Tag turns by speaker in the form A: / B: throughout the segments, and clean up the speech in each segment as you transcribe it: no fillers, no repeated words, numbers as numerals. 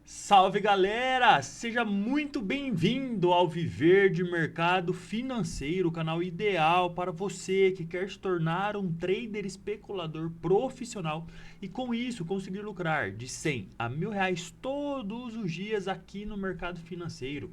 A: Salve galera! Seja muito bem-vindo ao Viver de Mercado Financeiro, o canal ideal para você que quer se tornar um trader especulador profissional e com isso conseguir lucrar de 100 a R$ 1.000 todos os dias aqui no mercado financeiro.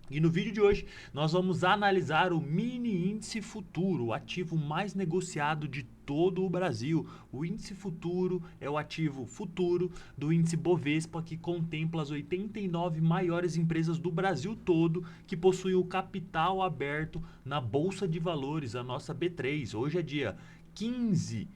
A: E no vídeo de hoje nós vamos analisar o mini índice futuro, o ativo mais negociado de todo o Brasil. O índice futuro é o ativo futuro do índice Bovespa, que contempla as 89 maiores empresas do Brasil todo que possuem o capital aberto na Bolsa de Valores, a nossa B3. Hoje é dia 15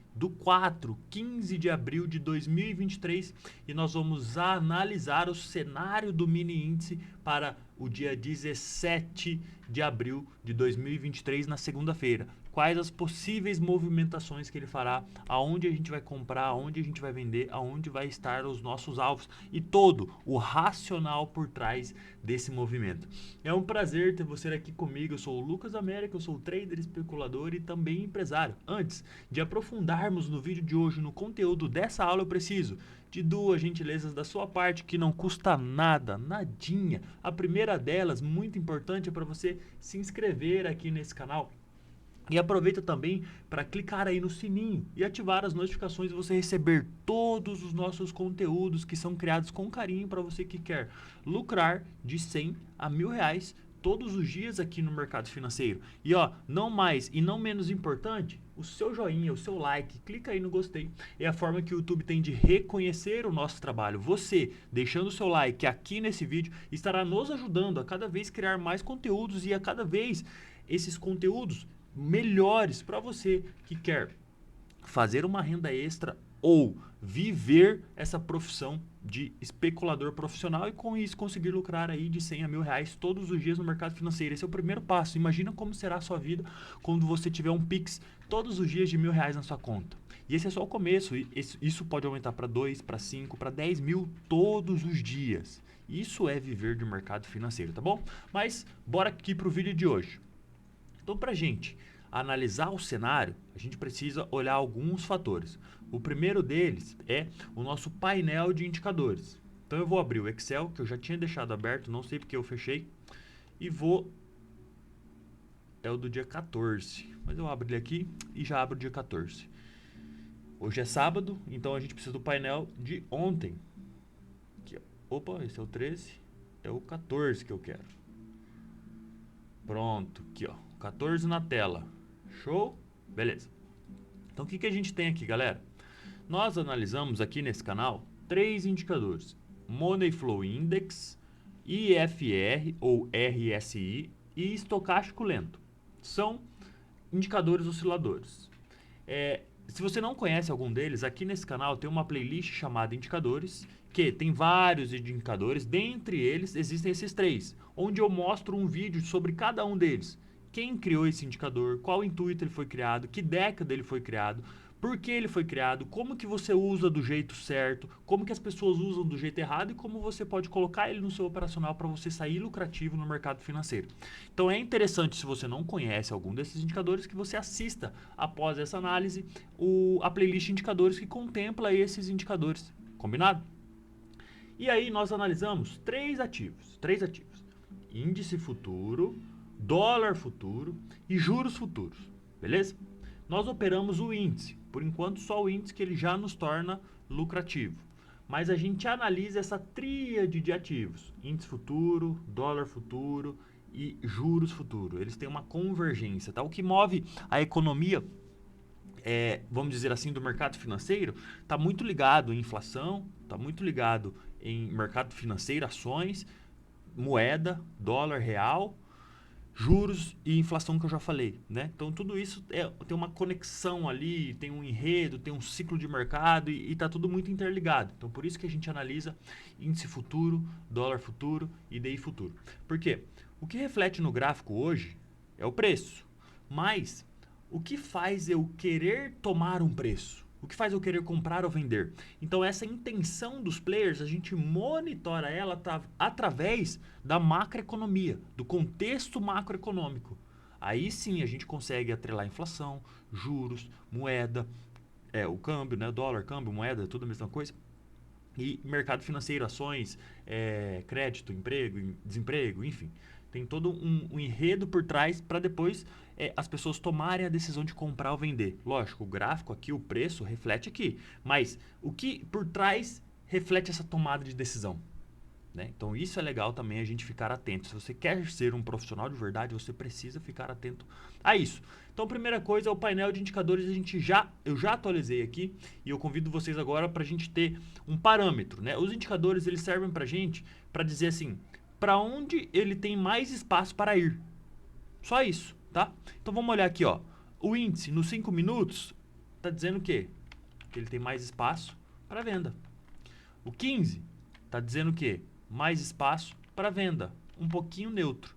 A: de abril de 2023 e nós vamos analisar o cenário do mini índice para o dia 17 de abril de 2023, na segunda-feira. Quais as possíveis movimentações que ele fará, aonde a gente vai comprar, aonde a gente vai vender, aonde vai estar os nossos alvos e todo o racional por trás desse movimento. É um prazer ter você aqui comigo. Eu sou o Lucas América, eu sou trader especulador e também empresário. Antes de aprofundarmos no vídeo de hoje, no conteúdo dessa aula, eu preciso de duas gentilezas da sua parte que não custa nada, nadinha. A primeira delas, muito importante, é para você se inscrever aqui nesse canal. E aproveita também para clicar aí no sininho e ativar as notificações e você receber todos os nossos conteúdos que são criados com carinho para você que quer lucrar de 100 a R$ 1.000 todos os dias aqui no mercado financeiro. E ó, não mais e não menos importante, o seu joinha, o seu like, clica aí no gostei. É a forma que o YouTube tem de reconhecer o nosso trabalho. Você, deixando o seu like aqui nesse vídeo, estará nos ajudando a cada vez criar mais conteúdos e a cada vez esses conteúdos melhores para você que quer fazer uma renda extra ou viver essa profissão de especulador profissional e com isso conseguir lucrar aí de 100 a R$ 1.000 todos os dias no mercado financeiro. Esse é o primeiro passo. Imagina como será a sua vida quando você tiver um Pix todos os dias de R$ 1.000 na sua conta. E esse é só o começo. Isso pode aumentar para 2, para 5, para 10 mil todos os dias. Isso é viver de mercado financeiro, tá bom? Mas bora aqui para o vídeo de hoje. Então, para a gente analisar o cenário, a gente precisa olhar alguns fatores. O primeiro deles é o nosso painel de indicadores. Então, eu vou abrir o Excel, que eu já tinha deixado aberto, não sei porque eu fechei, e vou... É o do dia 14, mas eu abro ele aqui e já abro o dia 14. Hoje é sábado, então a gente precisa do painel de ontem. Aqui, ó. Opa, esse é o 13, é o 14 que eu quero. Pronto, aqui ó, 14 na tela. Show? Beleza. Então o que a gente tem aqui, galera? Nós analisamos aqui nesse canal 3 indicadores: Money Flow Index, IFR ou RSI e estocástico lento. São indicadores osciladores. Se você não conhece algum deles, aqui nesse canal tem uma playlist chamada Indicadores, que tem vários indicadores, dentre eles existem esses 3, onde eu mostro um vídeo sobre cada um deles. Quem criou esse indicador, qual intuito ele foi criado, que década ele foi criado, por que ele foi criado, como que você usa do jeito certo, como que as pessoas usam do jeito errado e como você pode colocar ele no seu operacional para você sair lucrativo no mercado financeiro. Então é interessante, se você não conhece algum desses indicadores, que você assista após essa análise a playlist de indicadores que contempla esses indicadores. Combinado? E aí nós analisamos três ativos. Índice futuro, dólar futuro e juros futuros. Beleza? Nós operamos o índice. Por enquanto, só o índice, que ele já nos torna lucrativo. Mas a gente analisa essa tríade de ativos: índice futuro, dólar futuro e juros futuro. Eles têm uma convergência, tá? O que move a economia, vamos dizer assim, do mercado financeiro, está muito ligado em inflação, está muito ligado em mercado financeiro, ações, moeda, dólar, real, juros e inflação, que eu já falei, né? Então tudo isso tem uma conexão ali, tem um enredo, tem um ciclo de mercado e está tudo muito interligado. Então por isso que a gente analisa índice futuro, dólar futuro e DI futuro. Por quê? O que reflete no gráfico hoje é o preço, mas o que faz eu querer tomar um preço? O que faz eu querer comprar ou vender? Então essa intenção dos players, a gente monitora ela através da macroeconomia, do contexto macroeconômico. Aí sim a gente consegue atrelar inflação, juros, moeda, o câmbio, né? Dólar, câmbio, moeda, tudo a mesma coisa. E mercado financeiro, ações, crédito, emprego, desemprego, enfim. Tem todo um enredo por trás para depois as pessoas tomarem a decisão de comprar ou vender. Lógico, o gráfico aqui, o preço, reflete aqui. Mas o que por trás reflete essa tomada de decisão? Né? Então isso é legal também a gente ficar atento. Se você quer ser um profissional de verdade, você precisa ficar atento a isso. Então, primeira coisa é o painel de indicadores. Eu já atualizei aqui e eu convido vocês agora para a gente ter um parâmetro. Né? Os indicadores eles servem para a gente para dizer assim, para onde ele tem mais espaço para ir. Só isso, tá? Então vamos olhar aqui, ó. O índice nos 5 minutos está dizendo o quê? Que ele tem mais espaço para venda. O 15 está dizendo o quê? Mais espaço para venda, um pouquinho neutro.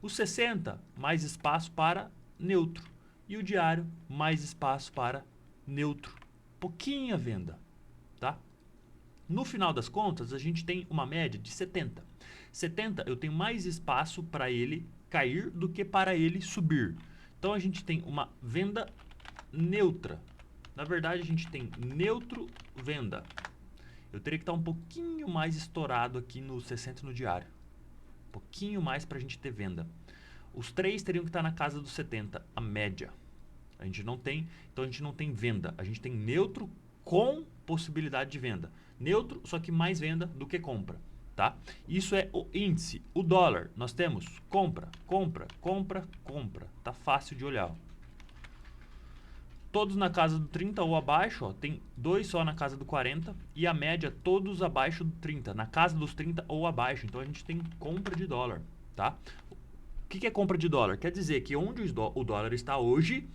A: O 60, mais espaço para neutro. E o diário, mais espaço para neutro. Pouquinha venda, tá? No final das contas, a gente tem uma média de 70. 70, eu tenho mais espaço para ele cair do que para ele subir. Então, a gente tem uma venda neutra. Na verdade, a gente tem neutro venda. Eu teria que estar um pouquinho mais estourado aqui no 60 no diário. Um pouquinho mais para a gente ter venda. Os três teriam que estar na casa dos 70, a média. A gente não tem, então a gente não tem venda. A gente tem neutro com possibilidade de venda. Neutro, só que mais venda do que compra. Tá? Isso é o índice. O dólar, nós temos compra, compra, compra, compra. Tá fácil de olhar. Todos na casa do 30 ou abaixo, ó, tem dois só na casa do 40 e a média todos abaixo do 30, na casa dos 30 ou abaixo. Então a gente tem compra de dólar, tá? O que é compra de dólar? Quer dizer que onde o dólar está hoje,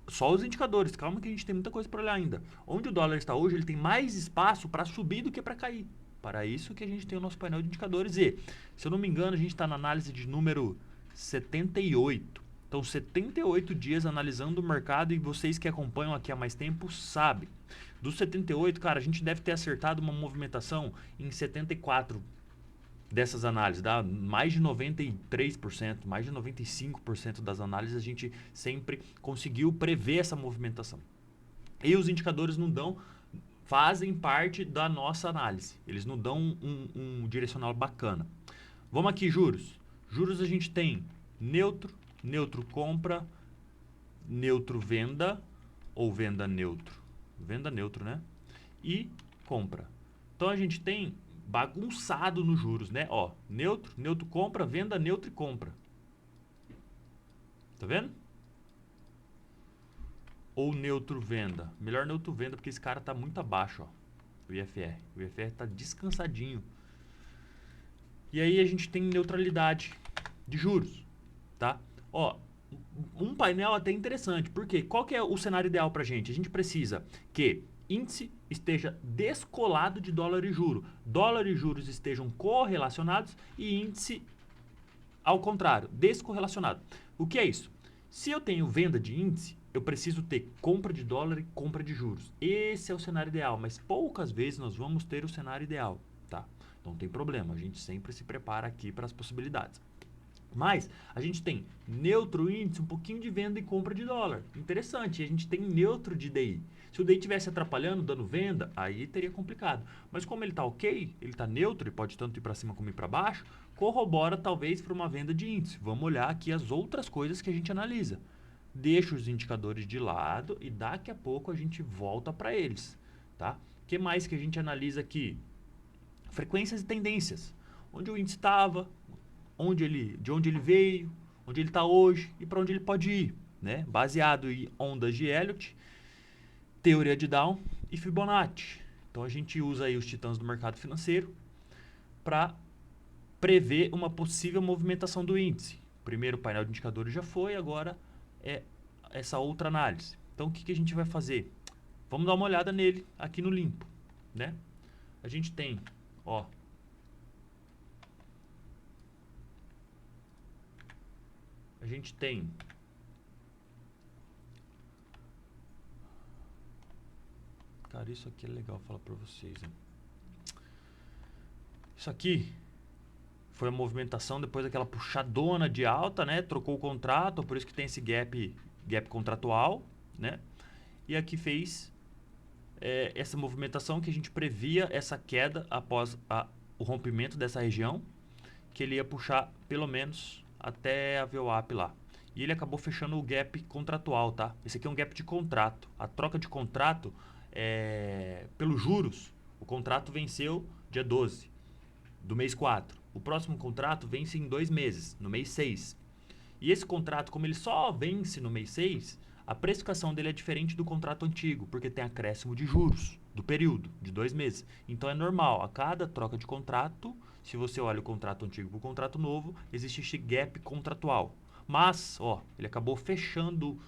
A: só os indicadores, calma que a gente tem muita coisa para olhar ainda. Onde o dólar está hoje, ele tem mais espaço para subir do que para cair. Para isso que a gente tem o nosso painel de indicadores e, se eu não me engano, a gente está na análise de número 78. Então, 78 dias analisando o mercado e vocês que acompanham aqui há mais tempo sabem. Dos 78, cara, a gente deve ter acertado uma movimentação em 74 dessas análises, dá mais de 93%, mais de 95% das análises a gente sempre conseguiu prever essa movimentação. E os indicadores não dão, fazem parte da nossa análise. Eles não dão um direcional bacana. Vamos aqui, juros. Juros a gente tem neutro, neutro compra, neutro venda, ou venda neutro. Venda neutro, né? E compra. Então a gente tem bagunçado nos juros, né? Ó, neutro, neutro compra, venda, neutro e compra. Tá vendo? Ou neutro venda. Melhor neutro venda porque esse cara tá muito abaixo, ó. O IFR. O IFR tá descansadinho. E aí a gente tem neutralidade de juros, tá? Ó, um painel até interessante. Por quê? Qual que é o cenário ideal pra gente? A gente precisa que índice esteja descolado de dólar e juro. Dólar e juros estejam correlacionados e índice ao contrário, descorrelacionado. O que é isso? Se eu tenho venda de índice, eu preciso ter compra de dólar e compra de juros. Esse é o cenário ideal, mas poucas vezes nós vamos ter o cenário ideal, tá? Não tem problema, a gente sempre se prepara aqui para as possibilidades. Mas a gente tem neutro índice, um pouquinho de venda e compra de dólar. Interessante. E a gente tem neutro de DI. Se o DI estivesse atrapalhando, dando venda, aí teria complicado. Mas como ele está ok, ele está neutro e pode tanto ir para cima como ir para baixo, corrobora talvez para uma venda de índice. Vamos olhar aqui as outras coisas que a gente analisa. Deixa os indicadores de lado e daqui a pouco a gente volta para eles. Tá? O que mais que a gente analisa aqui? Frequências e tendências. Onde o índice estava, de onde ele veio, onde ele está hoje e para onde ele pode ir, né? Baseado em ondas de Elliott, teoria de Down e Fibonacci. Então a gente usa aí os titãs do mercado financeiro para prever uma possível movimentação do índice. O primeiro painel de indicadores já foi, agora é essa outra análise. Então o que a gente vai fazer? Vamos dar uma olhada nele aqui no limpo, né? A gente tem, ó, a gente tem cara, isso aqui é legal falar para vocês, hein? Isso aqui foi a movimentação depois daquela puxadona de alta, né? Trocou o contrato, por isso que tem esse gap contratual, né? E aqui fez essa movimentação que a gente previa essa queda após o rompimento dessa região, que ele ia puxar pelo menos até a VWAP lá. E ele acabou fechando o gap contratual, tá? Esse aqui é um gap de contrato. A troca de contrato pelos juros, o contrato venceu dia 12 do mês 4. O próximo contrato vence em 2 meses, no mês 6. E esse contrato, como ele só vence no mês 6, a precificação dele é diferente do contrato antigo, porque tem acréscimo de juros do período, de 2 meses. Então é normal, a cada troca de contrato, se você olha o contrato antigo para o contrato novo, existe esse gap contratual. Mas, ó, ele acabou fechando,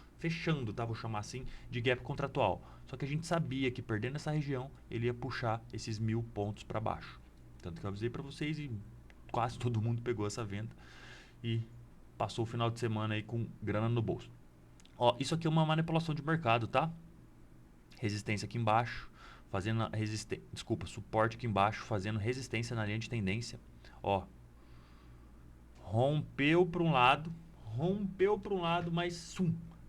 A: tá? Vou chamar assim, de gap contratual. Só que a gente sabia que perdendo essa região, ele ia puxar esses 1.000 pontos para baixo. Tanto que eu avisei para vocês e quase todo mundo pegou essa venda e passou o final de semana aí com grana no bolso. Ó, isso aqui é uma manipulação de mercado, tá? Resistência aqui embaixo, fazendo suporte aqui embaixo, fazendo resistência na linha de tendência. Ó, rompeu para um lado, mas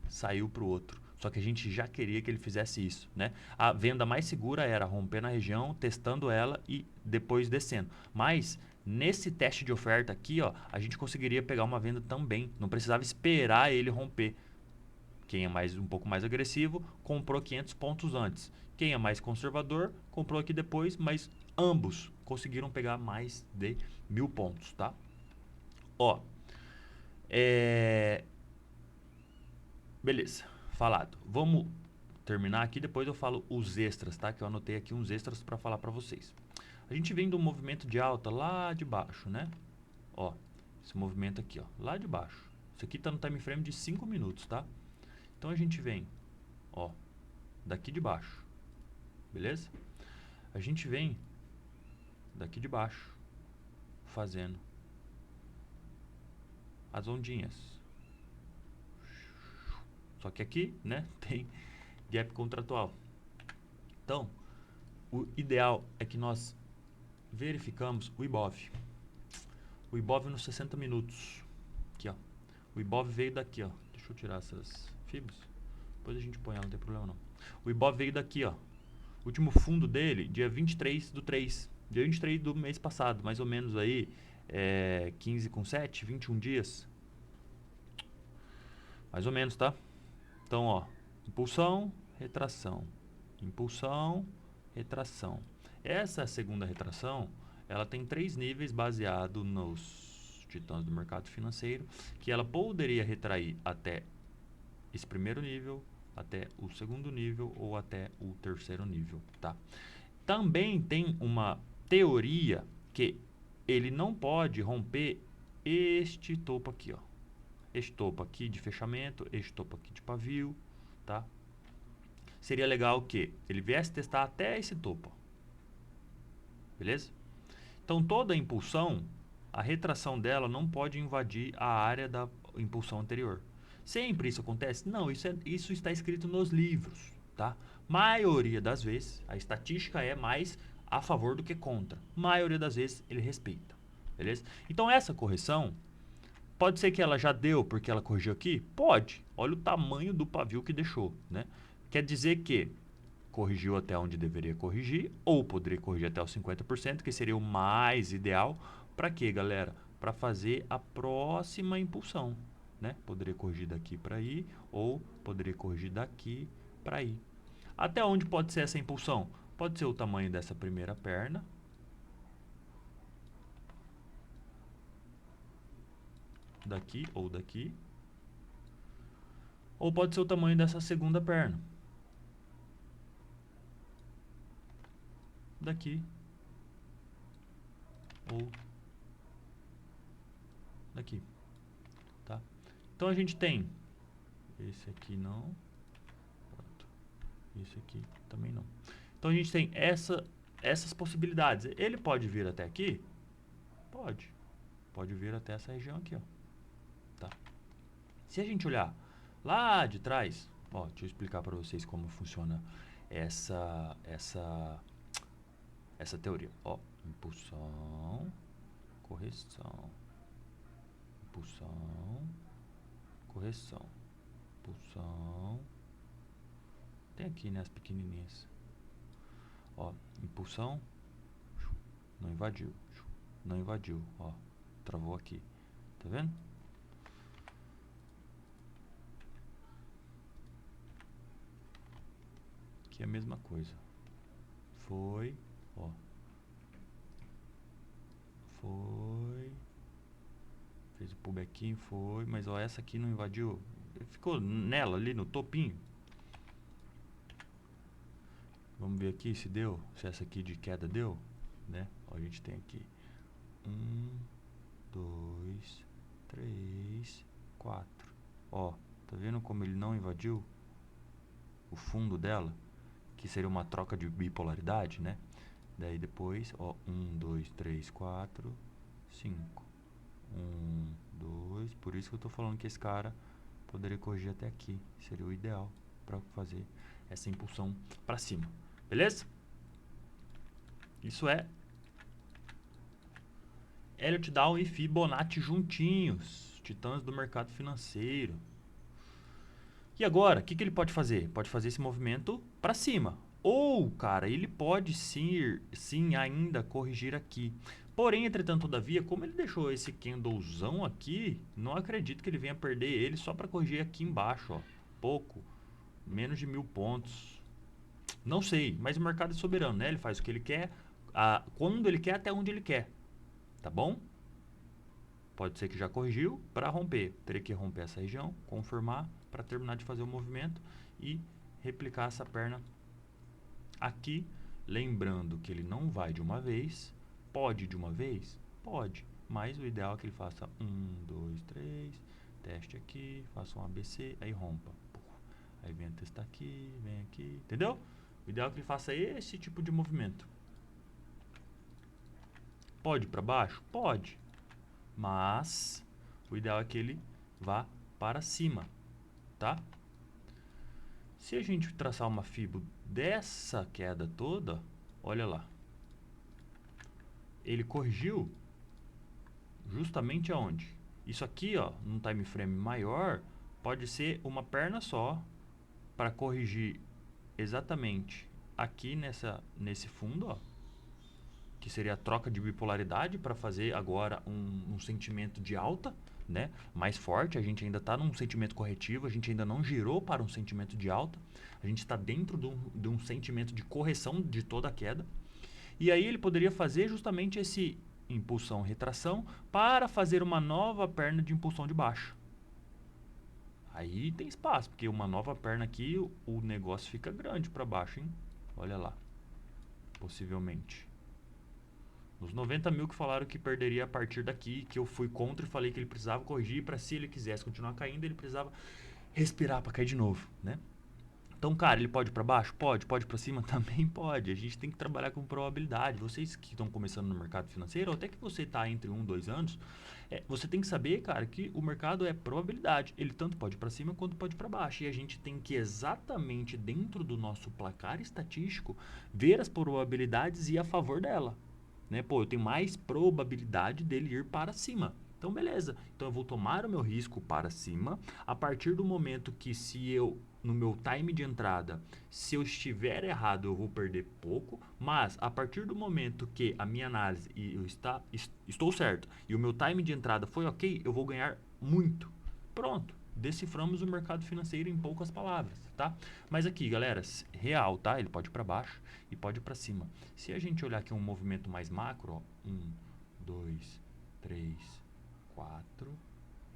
A: saiu para o outro. Só que a gente já queria que ele fizesse isso, né? A venda mais segura era romper na região, testando ela e depois descendo. Mas nesse teste de oferta aqui, ó, a gente conseguiria pegar uma venda também. Não precisava esperar ele romper. Quem é um pouco mais agressivo, comprou 500 pontos antes. Quem é mais conservador, comprou aqui depois, mas ambos conseguiram pegar mais de 1.000 pontos, tá? Ó, beleza, falado. Vamos terminar aqui, depois eu falo os extras, tá? Que eu anotei aqui uns extras para falar para vocês. A gente vem do movimento de alta lá de baixo, né? Ó, esse movimento aqui, ó, lá de baixo. Isso aqui tá no time frame de 5 minutos, tá? Então a gente vem, ó, daqui de baixo, beleza? A gente vem daqui de baixo, fazendo as ondinhas. Só que aqui, né, tem gap contratual. Então, o ideal é que nós verificamos o IBOV. O IBOV nos 60 minutos. Aqui, ó. O IBOV veio daqui, ó. Deixa eu tirar essas fibras. Depois a gente põe ela, não tem problema não. O IBOV veio daqui, ó. O último fundo dele, dia 23 do 3. Dia 23 do mês passado, mais ou menos aí, 15 com 7, 21 dias. Mais ou menos, tá? Então, ó, impulsão, retração. Impulsão, retração. Essa segunda retração, ela tem 3 níveis baseado nos titãs do mercado financeiro, que ela poderia retrair até esse primeiro nível, até o segundo nível ou até o terceiro nível, tá? Também tem uma teoria que ele não pode romper este topo aqui, ó. Este topo aqui de fechamento, este topo aqui de pavio, tá? Seria legal que ele viesse testar até esse topo, beleza? Então toda a impulsão, a retração dela não pode invadir a área da impulsão anterior. Sempre isso acontece? Não, isso está escrito nos livros, tá? Maioria das vezes, a estatística é mais a favor do que contra. Maioria das vezes ele respeita, beleza? Então essa correção, pode ser que ela já deu porque ela corrigiu aqui? Pode. Olha o tamanho do pavio que deixou, né? Quer dizer que corrigiu até onde deveria corrigir, ou poderia corrigir até os 50%, que seria o mais ideal. Para quê, galera? Para fazer a próxima impulsão, né? Poderia corrigir daqui para aí, ou poderia corrigir daqui para aí. Até onde pode ser essa impulsão? Pode ser o tamanho dessa primeira perna. Daqui ou daqui. Ou pode ser o tamanho dessa segunda perna. Daqui ou daqui, tá? Então a gente tem esse aqui não, pronto. Esse aqui também não. Então a gente tem essas possibilidades. Ele pode vir até aqui? Pode vir até essa região aqui, ó, tá? Se a gente olhar lá de trás, ó, deixa eu explicar para vocês como funciona essa teoria. Ó, impulsão, correção, impulsão, correção, impulsão. Tem aqui, né, as pequenininhas. Ó, impulsão. Não invadiu. Não invadiu, ó. Travou aqui. Tá vendo? Aqui é a mesma coisa. Foi, ó. Foi. Fez o pullback, foi. Mas, ó, essa aqui não invadiu. Ficou nela, ali no topinho. Vamos ver aqui se deu. Se essa aqui de queda deu, né? Ó, a gente tem aqui 1, 2, 3, 4. Ó, tá vendo como ele não invadiu o fundo dela? Que seria uma troca de bipolaridade, né? Daí depois, ó, 1, 2, 3, 4, 5. 1, 2. Por isso que eu tô falando que esse cara poderia corrigir até aqui. Seria o ideal para fazer essa impulsão para cima. Beleza? Isso é Elliott Down e Fibonacci juntinhos. Titãs do mercado financeiro. E agora, o que ele pode fazer? Pode fazer esse movimento para cima. Ou, cara, ele pode sim ainda corrigir aqui. Porém, entretanto, todavia, como ele deixou esse candlezão aqui, não acredito que ele venha perder ele só para corrigir aqui embaixo, ó. Pouco. Menos de 1000 pontos. Não sei, mas o mercado é soberano, né? Ele faz o que ele quer, quando ele quer, até onde ele quer. Tá bom? Pode ser que já corrigiu para romper. Teria que romper essa região, confirmar para terminar de fazer o movimento e replicar essa perna aqui. Lembrando que ele não vai de uma vez. Pode de uma vez? Pode. Mas o ideal é que ele faça 1, 2, 3. Teste aqui, faça um ABC, aí rompa. Aí vem testar aqui, vem aqui. Entendeu? O ideal é que ele faça esse tipo de movimento. Pode para baixo? Pode. Mas o ideal é que ele vá para cima, tá? Se a gente traçar uma fibo dessa queda toda, olha lá. Ele corrigiu justamente aonde? Isso aqui, ó, num time frame maior, pode ser uma perna só para corrigir exatamente aqui nesse fundo, ó, que seria a troca de bipolaridade para fazer agora um sentimento de alta, né, mais forte. A gente ainda está num sentimento corretivo, a gente ainda não girou para um sentimento de alta, a gente está dentro de um sentimento de correção de toda a queda. E aí ele poderia fazer justamente esse impulsão retração para fazer uma nova perna de impulsão de baixa. Aí tem espaço, porque uma nova perna aqui, o negócio fica grande para baixo, hein? Olha lá, possivelmente. Nos 90 mil que falaram que perderia a partir daqui, que eu fui contra e falei que ele precisava corrigir para, se ele quisesse continuar caindo, ele precisava respirar para cair de novo, né? Então, cara, ele pode ir para baixo? Pode. Pode para cima? Também pode. A gente tem que trabalhar com probabilidade. Vocês que estão começando no mercado financeiro, ou até que você está entre 1 e 2 anos, você tem que saber, cara, que o mercado é probabilidade. Ele tanto pode ir para cima quanto pode ir para baixo. E a gente tem que exatamente dentro do nosso placar estatístico ver as probabilidades e ir a favor dela. Né? Pô, eu tenho mais probabilidade dele ir para cima. Então, beleza. Então, eu vou tomar o meu risco para cima a partir do momento que, se eu, no meu time de entrada, se eu estiver errado, eu vou perder pouco, mas a partir do momento que a minha análise estou certo e o meu time de entrada foi ok, eu vou ganhar muito. Pronto. Deciframos o mercado financeiro em poucas palavras, tá? Mas aqui, galera, real, tá? Ele pode ir para baixo e pode ir para cima. Se a gente olhar aqui um movimento mais macro, ó, 1, 2, 3, 4,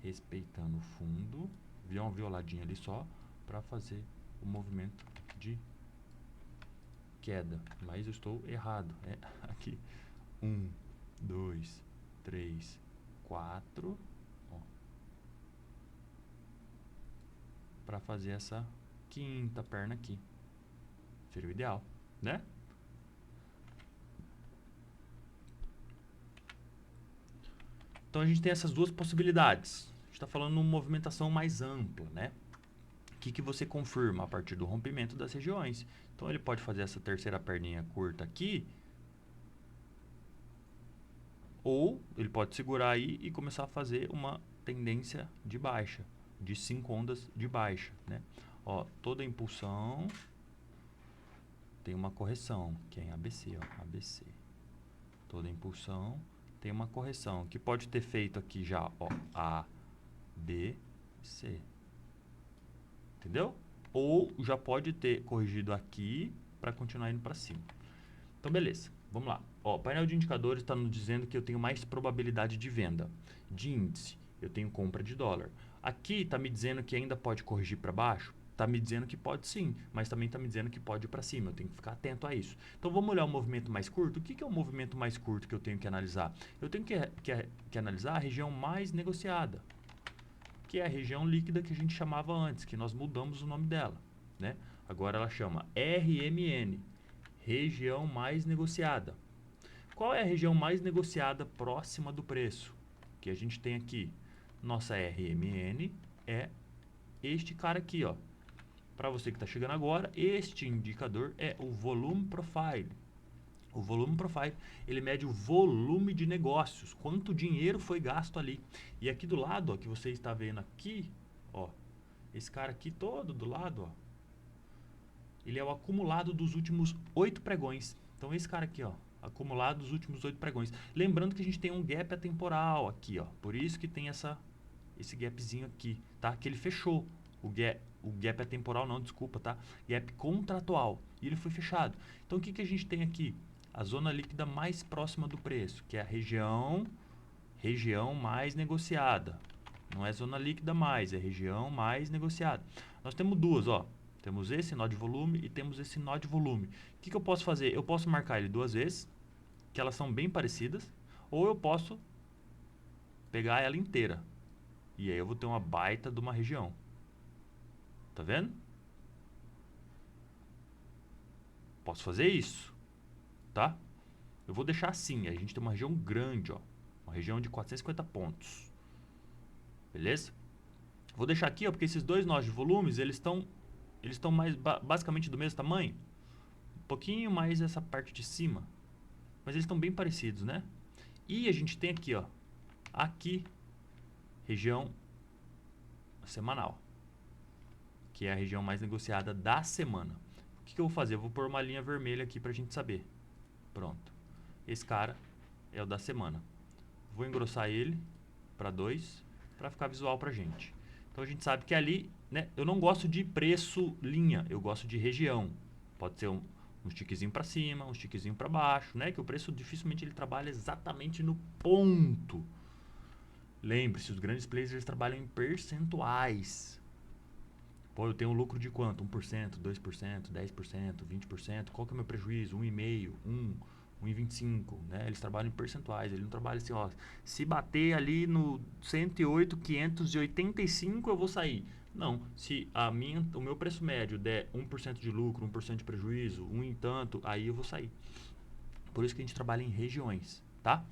A: respeitando o fundo, vi uma violadinha ali só para fazer o movimento de queda, mas eu estou errado, né? Aqui 1, 2, 3, 4, para fazer essa quinta perna aqui. Seria o ideal, né? Então a gente tem essas duas possibilidades. A gente está falando numa movimentação mais ampla, né? O que você confirma a partir do rompimento das regiões? Então ele pode fazer essa terceira perninha curta aqui, ou ele pode segurar aí e começar a fazer uma tendência de baixa, de 5 ondas de baixa, né? Ó, toda a impulsão tem uma correção, que é em ABC, ó, ABC. Toda impulsão tem uma correção, que pode ter feito aqui já, ó, A, B, C. Entendeu? Ou já pode ter corrigido aqui para continuar indo para cima. Então, beleza. Vamos lá. Ó, o painel de indicadores está nos dizendo que eu tenho mais probabilidade de venda. De índice, eu tenho compra de dólar. Aqui está me dizendo que ainda pode corrigir para baixo? Está me dizendo que pode sim, mas também está me dizendo que pode ir para cima. Eu tenho que ficar atento a isso. Então, vamos olhar o movimento mais curto. O que é o movimento mais curto que eu tenho que analisar? Eu tenho que analisar a região mais negociada, que é a região líquida que a gente chamava antes, que nós mudamos o nome dela, né? Agora ela chama RMN, região mais negociada. Qual é a região mais negociada próxima do preço? Que a gente tem aqui. Nossa RMN é este cara aqui, ó. Para você que está chegando agora, este indicador é o Volume Profile. O Volume Profile, ele mede o volume de negócios, quanto dinheiro foi gasto ali. E aqui do lado, ó, que você está vendo aqui, ó, esse cara aqui todo do lado, ó, ele é o acumulado dos últimos 8 pregões. Então esse cara aqui, ó, acumulado dos últimos 8 pregões. Lembrando que a gente tem um gap atemporal aqui, ó. Por isso que tem esse gapzinho aqui, tá? Que ele fechou. O gap atemporal não, desculpa, tá? Gap contratual. E ele foi fechado. Então o que a gente tem aqui? A zona líquida mais próxima do preço, que é a região mais negociada. Não é zona líquida mais, é região mais negociada. Nós temos duas, ó. Temos esse nó de volume e temos esse nó de volume. O que eu posso fazer? Eu posso marcar ele duas vezes, que elas são bem parecidas, ou eu posso pegar ela inteira. E aí eu vou ter uma baita de uma região. Tá vendo? Posso fazer isso, tá? Eu vou deixar assim, a gente tem uma região grande, ó. Uma região de 450 pontos. Beleza? Vou deixar aqui, ó, porque esses dois nós de volumes, eles estão mais basicamente do mesmo tamanho. Um pouquinho mais essa parte de cima. Mas eles estão bem parecidos, né? E a gente tem aqui, ó. Aqui, região semanal. Que é a região mais negociada da semana. O que eu vou fazer? Eu vou pôr uma linha vermelha aqui pra gente saber. Pronto. Esse cara é o da semana. Vou engrossar ele para 2, para ficar visual pra gente. Então a gente sabe que ali, né, eu não gosto de preço linha, eu gosto de região. Pode ser um tiquezinho para cima, um tiquezinho para baixo, né, que o preço dificilmente ele trabalha exatamente no ponto. Lembre-se, os grandes players eles trabalham em percentuais. Pô, eu tenho um lucro de quanto? 1%, 2%, 10%, 20%. Qual que é o meu prejuízo? 1,5%, 1,25%, né? Eles trabalham em percentuais, ele não trabalha assim, ó, se bater ali no 108,585 eu vou sair. Não, se o meu preço médio der 1% de lucro, 1% de prejuízo, um em tanto, aí eu vou sair. Por isso que a gente trabalha em regiões, tá?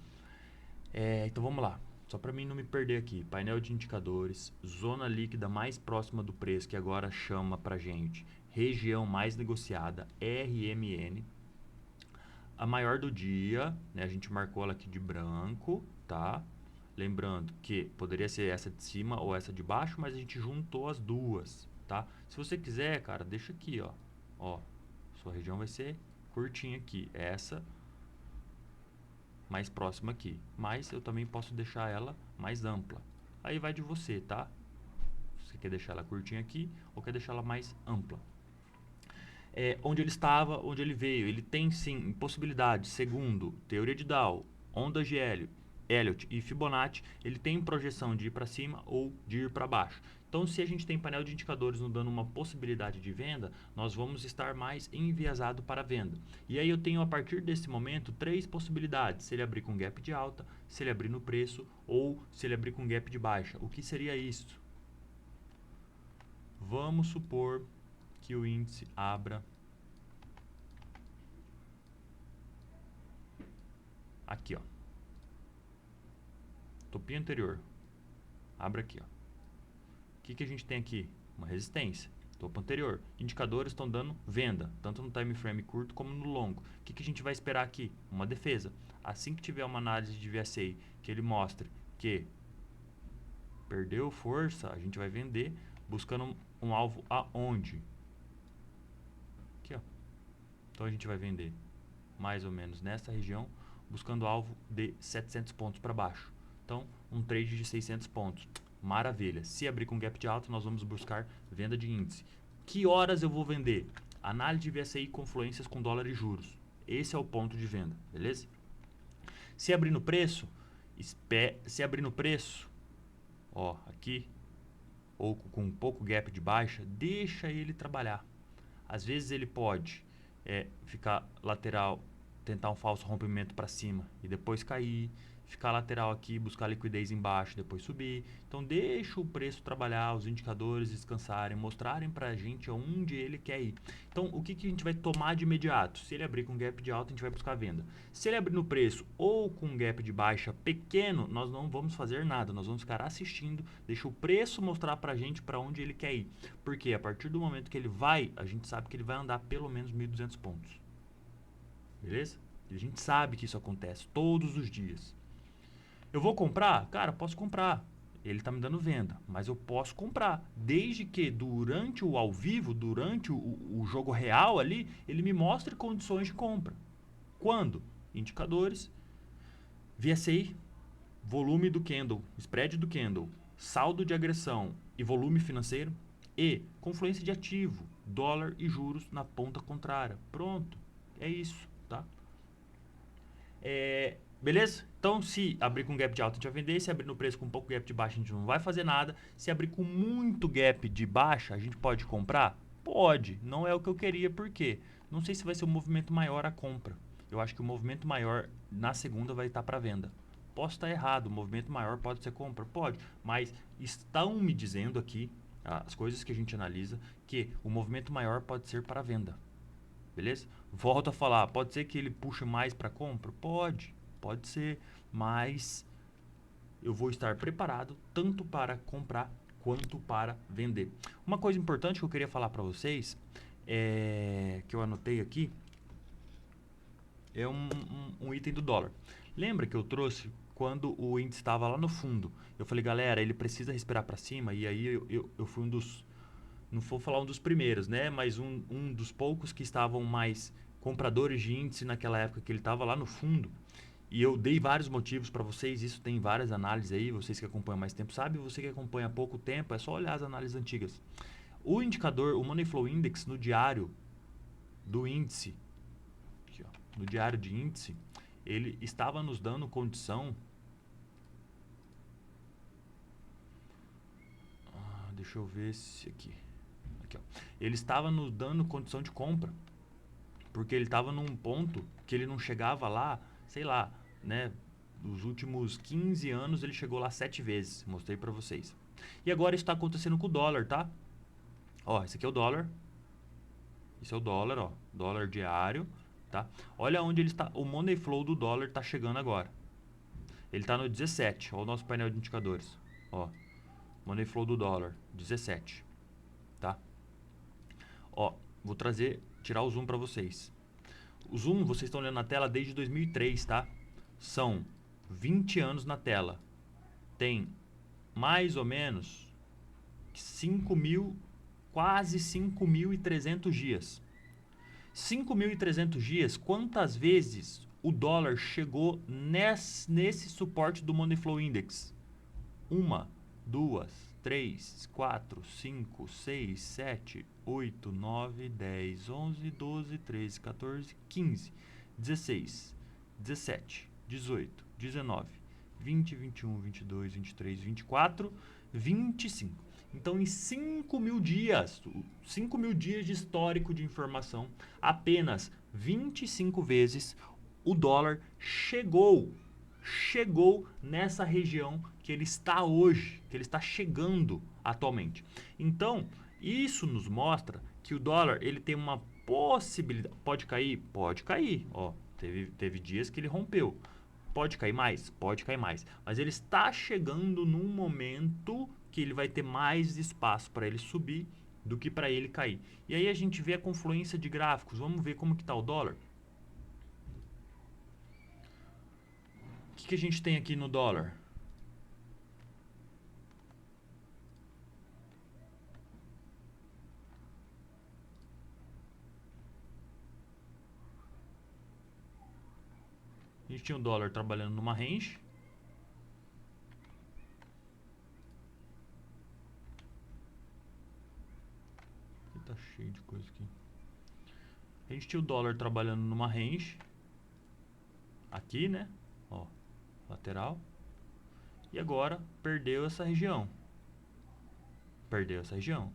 A: Então vamos lá. Só para mim não me perder aqui, painel de indicadores, zona líquida mais próxima do preço, que agora chama pra gente região mais negociada, RMN. A maior do dia, né, a gente marcou ela aqui de branco, tá? Lembrando que poderia ser essa de cima ou essa de baixo, mas a gente juntou as duas, tá? Se você quiser, cara, deixa aqui, ó. Ó, sua região vai ser curtinha aqui. Essa mais próxima aqui, mas eu também posso deixar ela mais ampla. Aí vai de você, tá? Você quer deixar ela curtinha aqui ou quer deixar ela mais ampla? Onde ele estava, onde ele veio, ele tem sim possibilidade, segundo teoria de Dow, ondas de Elliott e Fibonacci, ele tem projeção de ir para cima ou de ir para baixo. Então, se a gente tem painel de indicadores nos dando uma possibilidade de venda, nós vamos estar mais enviesado para a venda. E aí eu tenho, a partir desse momento, 3 possibilidades. Se ele abrir com gap de alta, se ele abrir no preço ou se ele abrir com gap de baixa. O que seria isso? Vamos supor que o índice abra aqui, ó. Topinho anterior. Abra aqui, ó. O que a gente tem aqui? Uma resistência. Topo anterior. Indicadores estão dando venda, tanto no time frame curto como no longo. O que a gente vai esperar aqui? Uma defesa. Assim que tiver uma análise de VSA que ele mostre que perdeu força, a gente vai vender buscando um alvo aonde? Aqui, ó. Então a gente vai vender mais ou menos nessa região, buscando alvo de 700 pontos para baixo. Então, um trade de 600 pontos. Maravilha. Se abrir com gap de alta, nós vamos buscar venda de índice. Que horas eu vou vender? Análise de VSI, confluências com dólar e juros. Esse é o ponto de venda, beleza? Se abrir no preço, ó, aqui, ou com um pouco gap de baixa, deixa ele trabalhar. Às vezes ele pode ficar lateral, tentar um falso rompimento para cima e depois cair, ficar lateral aqui, buscar liquidez embaixo, depois subir. Então deixa o preço trabalhar, os indicadores descansarem, mostrarem para a gente onde ele quer ir. Então o que a gente vai tomar de imediato? Se ele abrir com gap de alta, a gente vai buscar venda. Se ele abrir no preço ou com gap de baixa pequeno, nós não vamos fazer nada, nós vamos ficar assistindo, deixa o preço mostrar para a gente para onde ele quer ir. Porque a partir do momento que ele vai, a gente sabe que ele vai andar pelo menos 1.200 pontos. Beleza? E a gente sabe que isso acontece todos os dias. Eu vou comprar? Cara, posso comprar. Ele está me dando venda, mas eu posso comprar. Desde que durante o ao vivo, durante o jogo real ali, ele me mostre condições de compra. Quando? Indicadores, VSI, volume do candle, spread do candle, saldo de agressão e volume financeiro e confluência de ativo, dólar e juros na ponta contrária. Pronto. É isso, tá? Beleza? Então, se abrir com gap de alta, a gente vai vender. Se abrir no preço com pouco gap de baixa, a gente não vai fazer nada. Se abrir com muito gap de baixa, a gente pode comprar? Pode. Não é o que eu queria, por quê? Não sei se vai ser um movimento maior a compra. Eu acho que o movimento maior na segunda vai estar para venda. Posso estar errado, o movimento maior pode ser compra? Pode. Mas estão me dizendo aqui, as coisas que a gente analisa, que o movimento maior pode ser para venda. Beleza? Volto a falar, pode ser que ele puxe mais para compra? Pode ser, mas eu vou estar preparado tanto para comprar quanto para vender. Uma coisa importante que eu queria falar para vocês, que eu anotei aqui, é um item do dólar. Lembra que eu trouxe quando o índice estava lá no fundo? Eu falei, galera, ele precisa respirar para cima, e aí eu fui um dos... Não vou falar um dos primeiros, né? Mas um dos poucos que estavam mais compradores de índice naquela época que ele estava lá no fundo. E eu dei vários motivos para vocês, isso tem várias análises aí, vocês que acompanham mais tempo sabem, você que acompanha há pouco tempo, é só olhar as análises antigas. O indicador, o Money Flow Index no diário do índice, aqui, ó, no diário de índice, ele estava nos dando condição... deixa eu ver se aqui... Aqui, ó. Ele estava nos dando condição de compra, porque ele estava num ponto que ele não chegava lá, sei lá, né? Nos últimos 15 anos ele chegou lá 7 vezes, mostrei para vocês. E agora está acontecendo com o dólar, tá? Ó, esse aqui é o dólar. Esse é o dólar, ó, dólar diário, tá? Olha onde ele está, o money flow do dólar está chegando agora. Ele está no 17, ó, o nosso painel de indicadores, ó. Money flow do dólar, 17, tá? Ó, vou tirar o zoom para vocês. O zoom, vocês estão olhando na tela desde 2003, tá? São 20 anos na tela. Tem mais ou menos 5.000, quase 5.300 dias. 5.300 dias, quantas vezes o dólar chegou nesse suporte do Money Flow Index? 1, 2, 3, 4, 5, 6, 7, 8, 9, 10, 11, 12, 13, 14, 15, 16, 17, 18, 19, 20, 21, 22, 23, 24, 25. Então, em 5.000 dias, 5.000 dias de histórico de informação, apenas 25 vezes o dólar chegou nessa região que ele está hoje, que ele está chegando atualmente. Então, isso nos mostra que o dólar ele tem uma possibilidade. Pode cair? Pode cair. Ó, teve dias que ele rompeu. Pode cair mais? Pode cair mais. Mas ele está chegando num momento que ele vai ter mais espaço para ele subir do que para ele cair. E aí a gente vê a confluência de gráficos. Vamos ver como que está o dólar. O que a gente tem aqui no dólar? gente tinha o dólar trabalhando numa range. Tá cheio de coisa aqui. A gente tinha o dólar trabalhando numa range. Aqui, né? Ó, lateral. E agora perdeu essa região. Perdeu essa região.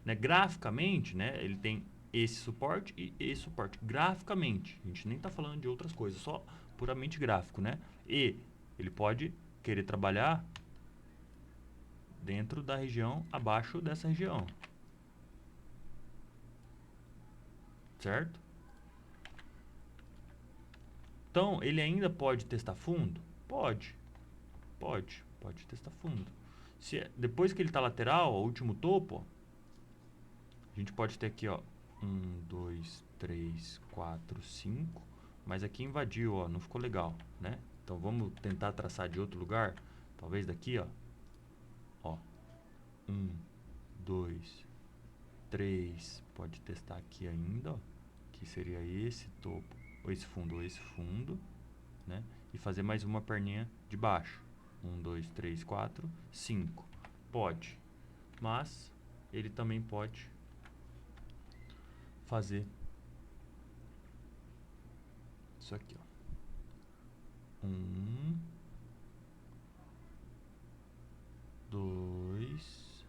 A: Né? Graficamente, né? Ele tem esse suporte e esse suporte. Graficamente. A gente nem tá falando de outras coisas. Só puramente gráfico, né? E ele pode querer trabalhar dentro da região abaixo dessa região. Certo? Então, ele ainda pode testar fundo? Pode. Pode testar fundo. Depois que ele está lateral, o último topo, ó, a gente pode ter aqui, ó, 1, 2, 3, 4, 5. Mas aqui invadiu, ó, não ficou legal, né? Então, vamos tentar traçar de outro lugar. Talvez daqui, ó. Ó, 1, 2, 3. Pode testar aqui ainda, ó. Que seria esse topo, ou esse fundo, né? E fazer mais uma perninha de baixo. 1, 2, 3, 4, 5. Pode. Mas ele também pode fazer isso aqui, ó. 1, 2,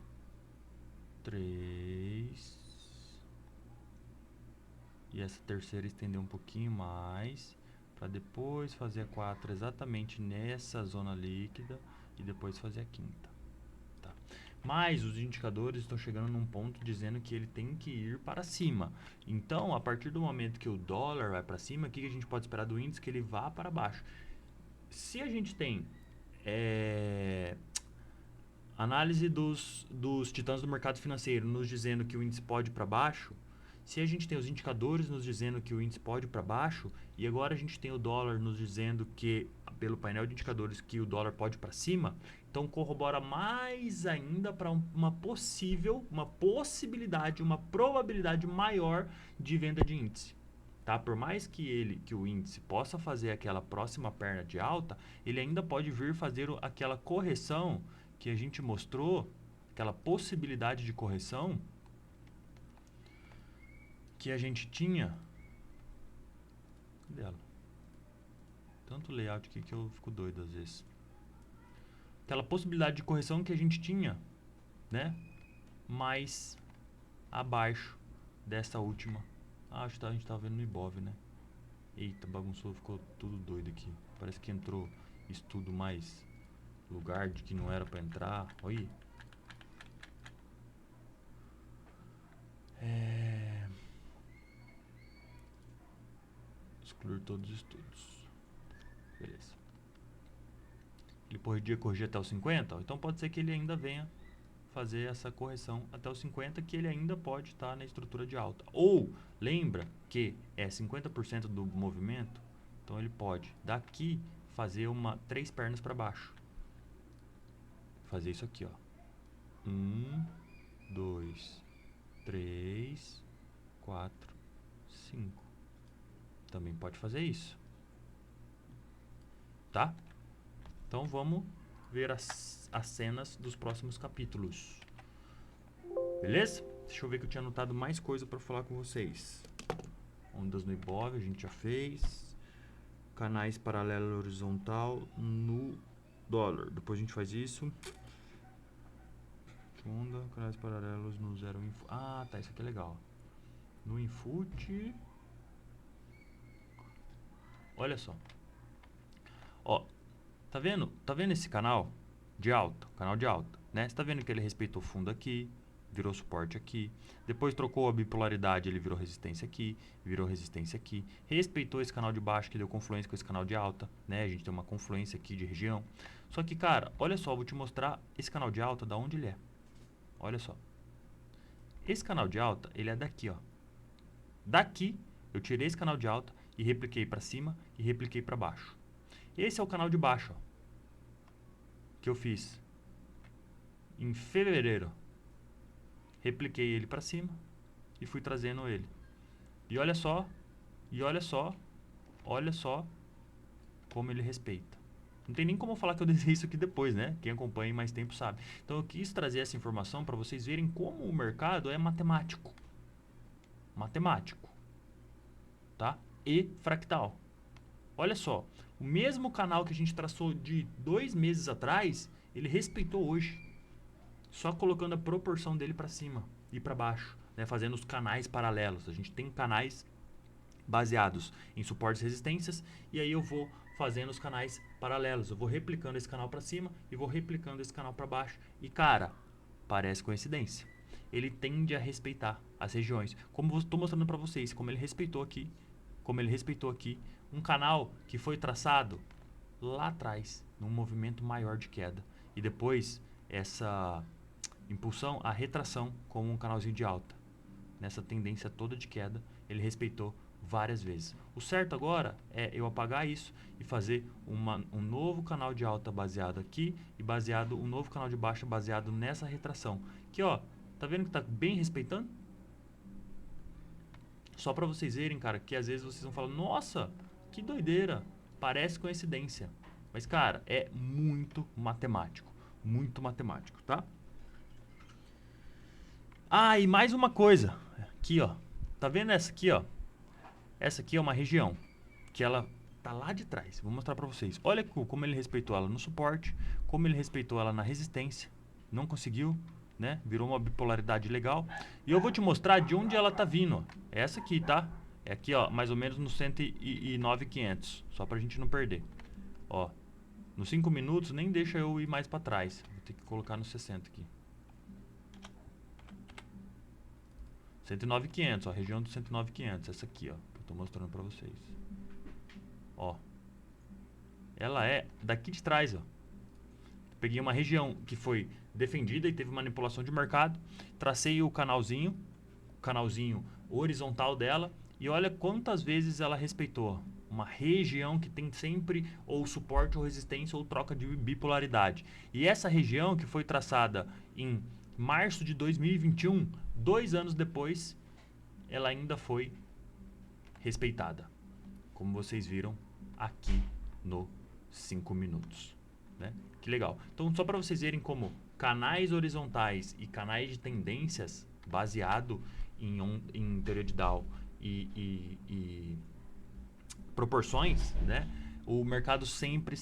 A: 3. E essa terceira estender um pouquinho mais, para depois fazer a 4 exatamente nessa zona líquida e depois fazer a quinta. Tá. Mas os indicadores estão chegando num ponto dizendo que ele tem que ir para cima. Então, a partir do momento que o dólar vai para cima, o que a gente pode esperar do índice? Que ele vá para baixo. Se a gente tem análise dos titãs do mercado financeiro nos dizendo que o índice pode ir para baixo, se a gente tem os indicadores nos dizendo que o índice pode ir para baixo, e agora a gente tem o dólar nos dizendo que, pelo painel de indicadores, que o dólar pode ir para cima, então corrobora mais ainda para uma possibilidade, uma probabilidade maior de venda de índice. Tá? Por mais que o índice possa fazer aquela próxima perna de alta, ele ainda pode vir fazer aquela correção que a gente mostrou, aquela possibilidade de correção que a gente tinha. Cadê ela? Tanto layout aqui que eu fico doido às vezes. Aquela possibilidade de correção que a gente tinha, né? Mais abaixo dessa última. Acho que a gente tá vendo no Ibov, né? Eita, bagunçou, ficou tudo doido aqui. Parece que entrou estudo mais lugar de que não era pra entrar. Olha aí. Excluir todos os estudos. Beleza. Ele podia corrigir até os 50, então pode ser que ele ainda venha fazer essa correção até os 50, que ele ainda pode estar na estrutura de alta. Ou, lembra que é 50% do movimento, então ele pode daqui fazer 3 pernas para baixo. Fazer isso aqui, ó. 1, 2, 3, 4, 5. Também pode fazer isso. Tá? Então vamos ver as cenas dos próximos capítulos. Beleza? Deixa eu ver que eu tinha anotado mais coisa para falar com vocês. Ondas no Ibov, a gente já fez. Canais paralelo horizontal no dólar. Depois a gente faz isso. Onda, canais paralelos no zero info. Ah, tá, isso aqui é legal. No Infut. Olha só. Ó, tá vendo? Tá vendo esse canal de alta? Canal de alta, né? Você tá vendo que ele respeitou o fundo aqui, virou suporte aqui. Depois trocou a bipolaridade, ele virou resistência aqui, virou resistência aqui. Respeitou esse canal de baixo que deu confluência com esse canal de alta, né? A gente tem uma confluência aqui de região. Só que, cara, olha só, vou te mostrar esse canal de alta, da onde ele é. Olha só. Esse canal de alta, ele é daqui, ó. Daqui, eu tirei esse canal de alta e repliquei para cima e repliquei para baixo. Esse é o canal de baixo, ó, que eu fiz em fevereiro. Repliquei ele para cima e fui trazendo ele. E olha só, olha só como ele respeita. Não tem nem como falar que eu desenhei isso aqui depois, né? Quem acompanha mais tempo sabe. Então eu quis trazer essa informação para vocês verem como o mercado é matemático. Matemático. Tá? E fractal. Olha só, o mesmo canal que a gente traçou de 2 meses atrás, ele respeitou hoje. Só colocando a proporção dele para cima e para baixo, né? Fazendo os canais paralelos. A gente tem canais baseados em suportes e resistências, e aí eu vou fazendo os canais paralelos. Eu vou replicando esse canal para cima e vou replicando esse canal para baixo. E cara, parece coincidência. Ele tende a respeitar as regiões. Como eu estou mostrando para vocês, como ele respeitou aqui, um canal que foi traçado lá atrás, num movimento maior de queda. E depois, essa impulsão, a retração como um canalzinho de alta. Nessa tendência toda de queda, ele respeitou várias vezes. O certo agora é eu apagar isso e fazer um novo canal de alta baseado aqui e um novo canal de baixa baseado nessa retração. Aqui, ó, tá vendo que tá bem respeitando? Só para vocês verem, cara, que às vezes vocês vão falar, nossa, que doideira, parece coincidência. Mas, cara, é muito matemático, tá? Ah, e mais uma coisa, aqui, ó, tá vendo essa aqui, ó? Essa aqui é uma região que ela tá lá de trás. Vou mostrar para vocês. Olha como ele respeitou ela no suporte, como ele respeitou ela na resistência. Não conseguiu, né? Virou uma bipolaridade legal. E eu vou te mostrar de onde ela tá vindo. Ó. É essa aqui, tá? É aqui, ó, mais ou menos no 109,500. Só pra gente não perder. Ó, nos 5 minutos nem deixa eu ir mais para trás. Vou ter que colocar no 60 aqui. 109,500, ó, a região do 109,500, essa aqui, ó, que eu tô mostrando pra vocês. Ó. Ela é daqui de trás, ó. Peguei uma região que foi defendida e teve manipulação de mercado, tracei o canalzinho horizontal dela e olha quantas vezes ela respeitou. Uma região que tem sempre ou suporte ou resistência ou troca de bipolaridade. E essa região que foi traçada em março de 2021, 2 anos depois, ela ainda foi respeitada. Como vocês viram aqui no 5 minutos. Né? Que legal. Então, só para vocês verem como canais horizontais e canais de tendências baseado em teoria de Dow e proporções, né? O mercado sempre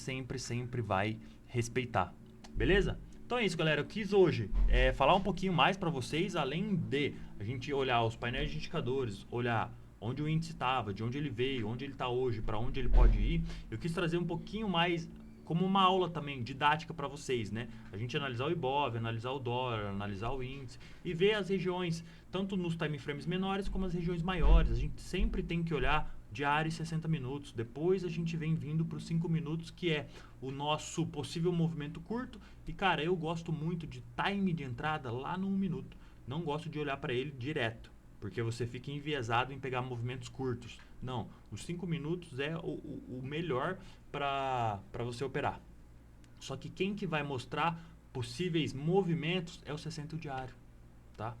A: vai respeitar. Beleza? Então é isso, galera. Eu quis hoje falar um pouquinho mais para vocês, além de a gente olhar os painéis de indicadores, olhar onde o índice estava, de onde ele veio, onde ele está hoje, para onde ele pode ir. Eu quis trazer um pouquinho mais como uma aula também didática para vocês, né? A gente analisar o Ibov, analisar o dólar, analisar o índice e ver as regiões, tanto nos time frames menores como as regiões maiores. A gente sempre tem que olhar diário e 60 minutos. Depois a gente vem vindo para os 5 minutos, que é o nosso possível movimento curto. E, cara, eu gosto muito de time de entrada lá no 1 minuto. Não gosto de olhar para ele direto, porque você fica enviesado em pegar movimentos curtos. Não, os 5 minutos é o melhor para você operar. Só que quem que vai mostrar possíveis movimentos é o 60 diário, tá?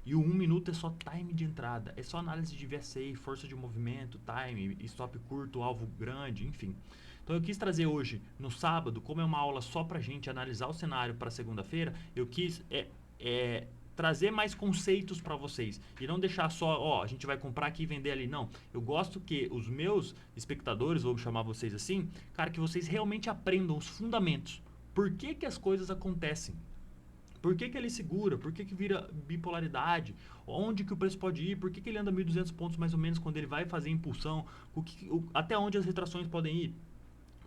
A: E o 1 minuto é só time de entrada, é só análise de VSA, força de movimento, time, stop curto, alvo grande, enfim. Então eu quis trazer hoje, no sábado, como é uma aula só pra gente analisar o cenário para segunda-feira, eu quis trazer mais conceitos para vocês e não deixar só, ó, a gente vai comprar aqui e vender ali, não. Eu gosto que os meus espectadores, vou chamar vocês assim, cara, que vocês realmente aprendam os fundamentos. Por que que as coisas acontecem? Por que que ele segura? Por que que vira bipolaridade? Onde que o preço pode ir? Por que que ele anda 1.200 pontos mais ou menos quando ele vai fazer impulsão? Até onde as retrações podem ir?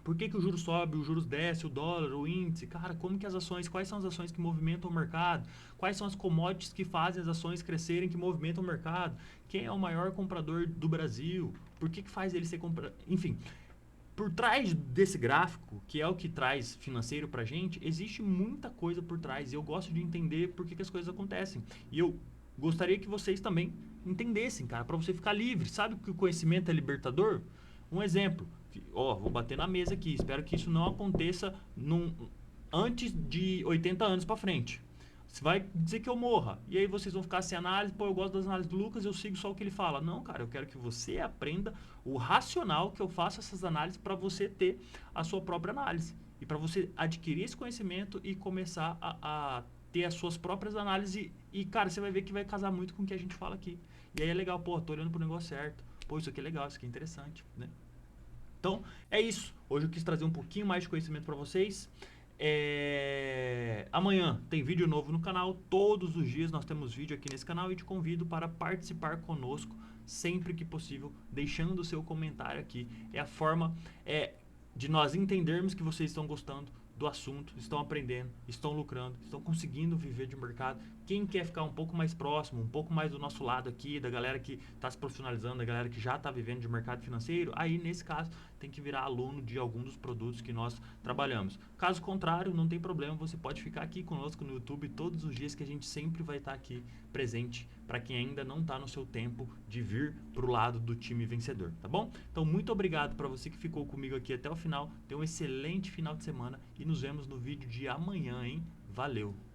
A: Por que que o juros sobe, o juros desce, o dólar, o índice? Cara, como que as ações, quais são as ações que movimentam o mercado? Quais são as commodities que fazem as ações crescerem, que movimentam o mercado? Quem é o maior comprador do Brasil? Por que que faz ele ser comprado? Enfim, por trás desse gráfico, que é o que traz financeiro pra gente, existe muita coisa por trás. E eu gosto de entender por que que as coisas acontecem. E eu gostaria que vocês também entendessem, cara, pra você ficar livre. Sabe que o conhecimento é libertador? Um exemplo. Ó, vou bater na mesa aqui. Espero que isso não aconteça antes de 80 anos pra frente. Você vai dizer que eu morra. E aí vocês vão ficar sem análise. Pô, eu gosto das análises do Lucas, eu sigo só o que ele fala. Não, cara, eu quero que você aprenda o racional que eu faço essas análises para você ter a sua própria análise. E para você adquirir esse conhecimento e começar a ter as suas próprias análises. E, cara, você vai ver que vai casar muito com o que a gente fala aqui. E aí é legal, pô, tô olhando pro negócio certo. Pô, isso aqui é legal, isso aqui é interessante, né? Então, é isso. Hoje eu quis trazer um pouquinho mais de conhecimento para vocês. Amanhã tem vídeo novo no canal. Todos os dias nós temos vídeo aqui nesse canal e te convido para participar conosco sempre que possível, deixando o seu comentário aqui. É a forma de nós entendermos que vocês estão gostando do assunto, estão aprendendo, estão lucrando, estão conseguindo viver de mercado. Quem quer ficar um pouco mais próximo, um pouco mais do nosso lado aqui, da galera que está se profissionalizando, da galera que já está vivendo de mercado financeiro, aí nesse caso tem que virar aluno de algum dos produtos que nós trabalhamos. Caso contrário, não tem problema, você pode ficar aqui conosco no YouTube todos os dias que a gente sempre vai estar aqui presente para quem ainda não está no seu tempo de vir para o lado do time vencedor, tá bom? Então, muito obrigado para você que ficou comigo aqui até o final. Tenha um excelente final de semana e nos vemos no vídeo de amanhã, hein? Valeu!